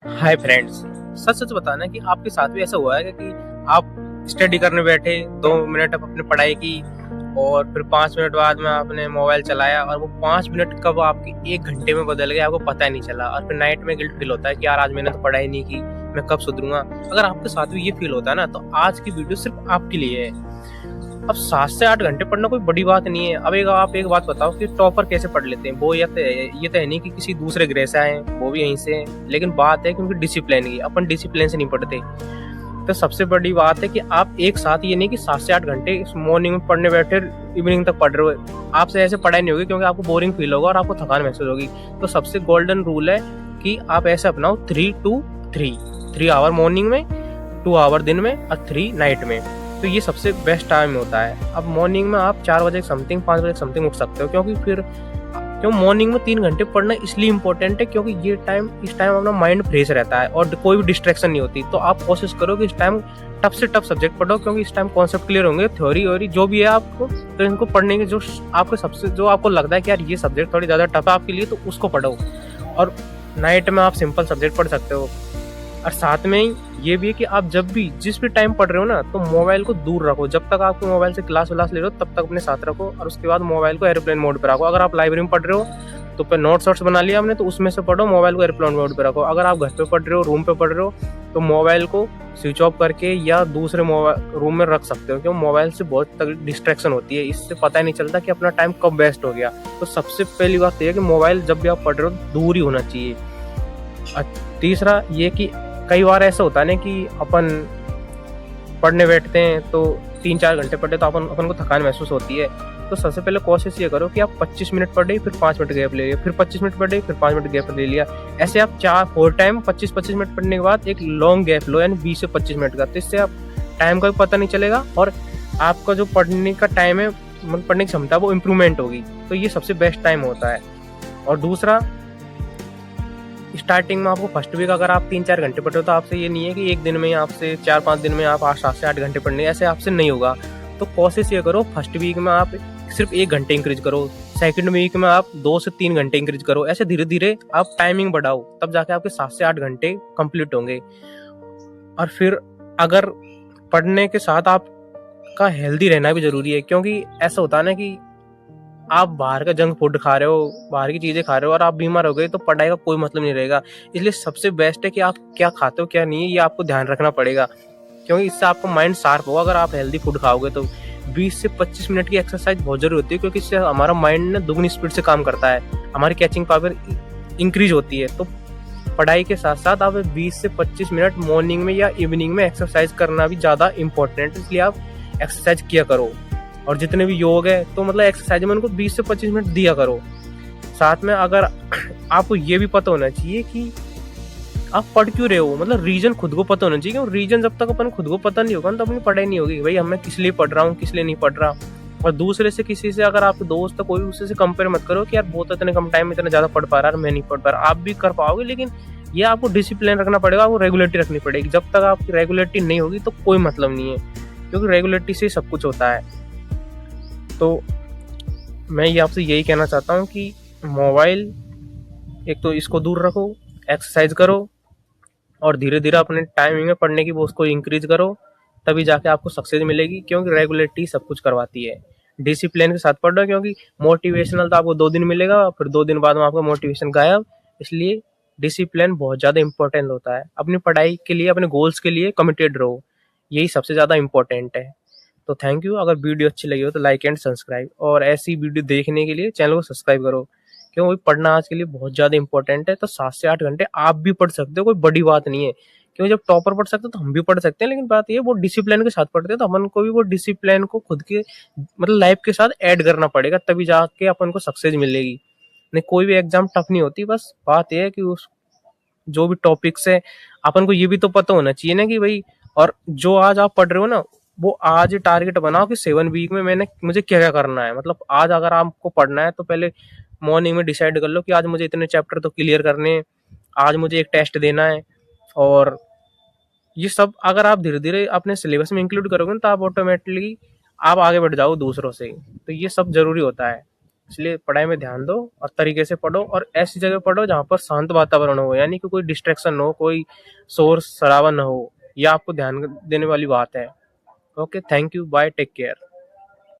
Hi friends. सच सच बताना कि आपके साथ भी ऐसा हुआ है कि आप स्टडी करने बैठे 2 मिनट अपने पढ़ाई की और फिर 5 मिनट बाद में आपने मोबाइल चलाया और वो 5 मिनट कब आपके 1 घंटे में बदल गए आपको पता ही नहीं चला और फिर नाइट में गिल्ट फील होता है कि यार आज मैंने तो पढ़ाई नहीं की, मैं कब सुधरूंगा। अगर आपके साथ भी ये फील होता है ना तो आज की वीडियो सिर्फ आपके लिए है। अब 7 से 8 घंटे पढ़ना कोई बड़ी बात नहीं है। अब आप एक बात बताओ कि टॉपर कैसे पढ़ लेते हैं। वो ये तो है नहीं कि किसी दूसरे ग्रह से आए, वो भी यहीं से हैं। लेकिन बात है क्योंकि डिसिप्लिन की, अपन डिसिप्लिन से नहीं पढ़ते। तो सबसे बड़ी बात है कि आप एक साथ ये नहीं कि 7 से 8 घंटे मॉर्निंग में पढ़ने बैठे इवनिंग तक पढ़ रहे हो। आपसे ऐसे पढ़ाई नहीं होगी क्योंकि आपको बोरिंग फील होगा और आपको थकान महसूस होगी। तो सबसे गोल्डन रूल है कि आप ऐसे अपनाओ 3-2-3 आवर मॉर्निंग में, 2 आवर दिन में और 3 नाइट में। तो ये सबसे बेस्ट टाइम होता है। अब मॉर्निंग में आप 4 बजे समथिंग 5 बजे समथिंग उठ सकते हो क्यों मॉर्निंग में 3 घंटे पढ़ना इसलिए इम्पोर्टेंट है क्योंकि इस टाइम अपना माइंड फ्रेश रहता है और कोई भी डिस्ट्रैक्शन नहीं होती। तो आप कोशिश करो कि इस टाइम टफ से टफ सब्जेक्ट पढ़ो क्योंकि इस टाइम कॉन्सेप्ट क्लियर होंगे, थ्योरी वोरी जो भी है आपको। तो इनको पढ़ने के जो आपको लगता है कि यार ये सब्जेक्ट थोड़ी ज्यादा टफ है आपके लिए तो उसको पढ़ो। और नाइट में आप सिंपल सब्जेक्ट पढ़ सकते हो। और साथ में ही ये भी है कि आप जब भी जिस भी टाइम पढ़ रहे हो ना तो मोबाइल को दूर रखो। जब तक आपके मोबाइल से क्लास ले रहे हो तब तक अपने साथ रखो और उसके बाद मोबाइल को एयरप्लेन मोड पे रखो। अगर आप लाइब्रेरी में पढ़ रहे हो तो पे नोट्स बना लिया हमने तो उसमें से पढ़ो, मोबाइल को एयरप्लेन मोड पे रखो। अगर आप घर पे पढ़ रहे हो, रूम पे पढ़ रहे हो तो मोबाइल को स्विच ऑफ करके या दूसरे मोबाइल रूम में रख सकते हो क्योंकि मोबाइल से बहुत डिस्ट्रैक्शन होती है। इससे पता ही नहीं चलता कि अपना टाइम कब वेस्ट हो गया। तो सबसे पहली बात यह है कि मोबाइल जब भी आप पढ़ रहे हो दूर ही होना चाहिए। और तीसरा ये कि कई बार ऐसा होता है ना कि अपन पढ़ने बैठते हैं तो 3-4 घंटे पढ़े तो अपन को थकान महसूस होती है। तो सबसे पहले कोशिश ये करो कि आप 25 मिनट पढ़े फिर 5 मिनट गैप ले लिया, फिर 25 मिनट पढ़े फिर 5 मिनट गैप ले लिया। ऐसे आप 4-4 टाइम 25-25 मिनट पढ़ने के बाद एक लॉन्ग गैप लो, यानी 20 से 25 मिनट का। तो इससे आप टाइम का भी पता नहीं चलेगा और आपका जो पढ़ने का टाइम है, पढ़ने की क्षमता वो इम्प्रूवमेंट होगी। तो ये सबसे बेस्ट टाइम होता है। और दूसरा, स्टार्टिंग में आपको फर्स्ट वीक अगर आप 3-4 घंटे पढ़ रहे हो तो आपसे ये नहीं है कि एक दिन में आपसे 4-5 दिन में आप 7 से 8 घंटे पढ़ने, ऐसे आपसे नहीं होगा। तो कोशिश ये करो फर्स्ट वीक में आप सिर्फ 1 घंटे इंक्रीज करो, सेकंड वीक में आप 2 से 3 घंटे इंक्रीज करो। ऐसे धीरे धीरे आप टाइमिंग बढ़ाओ, तब जाके आपके 7 से 8 घंटे कंप्लीट होंगे। और फिर अगर पढ़ने के साथ आपका हेल्दी रहना भी जरूरी है क्योंकि ऐसा होता है ना कि आप बाहर का जंक फूड खा रहे हो, बाहर की चीजें खा रहे हो और आप बीमार हो गए तो पढ़ाई का कोई मतलब नहीं रहेगा। इसलिए सबसे बेस्ट है कि आप क्या खाते हो क्या नहीं है ये आपको ध्यान रखना पड़ेगा क्योंकि इससे आपका माइंड शार्प होगा। अगर आप हेल्दी फूड खाओगे तो 20 से 25 मिनट की एक्सरसाइज बहुत जरूरी होती है क्योंकि इससे हमारा माइंड ना दुगनी स्पीड से काम करता है, हमारी कैचिंग पावर इंक्रीज होती है। तो पढ़ाई के साथ साथ आप 20 से 25 मिनट मॉर्निंग में या इवनिंग में एक्सरसाइज करना भी ज्यादा इंपॉर्टेंट है, इसलिए आप एक्सरसाइज किया करो। और जितने भी योग है तो मतलब एक्सरसाइज में उनको 20 से 25 मिनट दिया करो। साथ में अगर आपको ये भी पता होना चाहिए कि आप पढ़ क्यों रहे हो, मतलब रीजन खुद को पता होना चाहिए क्योंकि रीजन जब तक अपन खुद को पता नहीं होगा तो अपनी पढ़ाई नहीं होगी। भाई मैं किस लिए पढ़ रहा हूँ, किस लिए नहीं पढ़ रहा। और दूसरे से किसी से अगर आपके दोस्त कोई उससे कंपेयर मत करो कि यार वो तो इतने कम टाइम में इतना ज्यादा पढ़ पा रहा है, मैं नहीं पढ़ पा रहा। आप भी कर पाओगे लेकिन ये आपको डिसिप्लिन रखना पड़ेगा, आपको रेगुलेटरी रखनी पड़ेगी। जब तक आपकी रेगुलेटरी नहीं होगी तो कोई मतलब नहीं है क्योंकि रेगुलेटरी से सब कुछ होता है। तो मैं ये आपसे यही कहना चाहता हूँ कि मोबाइल एक तो इसको दूर रखो, एक्सरसाइज करो और धीरे धीरे अपने टाइमिंग में पढ़ने की वो उसको इंक्रीज करो, तभी जाके आपको सक्सेस मिलेगी क्योंकि रेगुलेटरी सब कुछ करवाती है। डिसिप्लिन के साथ पढ़ो क्योंकि मोटिवेशनल तो आपको 2 दिन मिलेगा, फिर 2 दिन बाद में आपका मोटिवेशन गायब। इसलिए डिसिप्लिन बहुत ज़्यादा इंपॉर्टेंट होता है। अपनी पढ़ाई के लिए, अपने गोल्स के लिए कमिटेड रहो, यही सबसे ज़्यादा इंपॉर्टेंट है। तो थैंक यू। अगर वीडियो अच्छी लगी हो तो लाइक एंड सब्सक्राइब, और ऐसी वीडियो देखने के लिए चैनल को सब्सक्राइब करो क्योंकि पढ़ना आज के लिए बहुत ज़्यादा इंपॉर्टेंट है। तो 7 से 8 घंटे आप भी पढ़ सकते हो, कोई बड़ी बात नहीं है क्योंकि जब टॉपर पढ़ सकते हो तो हम भी पढ़ सकते हैं। लेकिन बात ये वो डिसिप्लिन के साथ पढ़ते हैं तो अपन को भी वो डिसिप्लिन को खुद के मतलब लाइफ के साथ ऐड करना पड़ेगा, तभी जाके अपन को सक्सेस मिलेगी। नहीं, कोई भी एग्जाम टफ नहीं होती। बस बात यह है कि उस जो भी टॉपिक्स है अपन को ये भी तो पता होना चाहिए ना कि भाई, और जो आज आप पढ़ रहे हो ना वो आज टारगेट बनाओ कि 7 वीक में मुझे क्या क्या करना है। मतलब आज अगर आपको पढ़ना है तो पहले मॉर्निंग में डिसाइड कर लो कि आज मुझे इतने चैप्टर तो क्लियर करने हैं, आज मुझे एक टेस्ट देना है। और ये सब अगर आप धीरे धीरे अपने सिलेबस में इंक्लूड करोगे तो आप ऑटोमेटिकली आप आगे बढ़ जाओ दूसरों से। तो ये सब जरूरी होता है। इसलिए पढ़ाई में ध्यान दो और तरीके से पढ़ो, और ऐसी जगह पढ़ो जहाँ पर शांत वातावरण हो, यानी कि कोई डिस्ट्रैक्शन न हो, कोई शोर शराबा न हो। यह आपको ध्यान देने वाली बात है। Okay, thank you, bye, take care.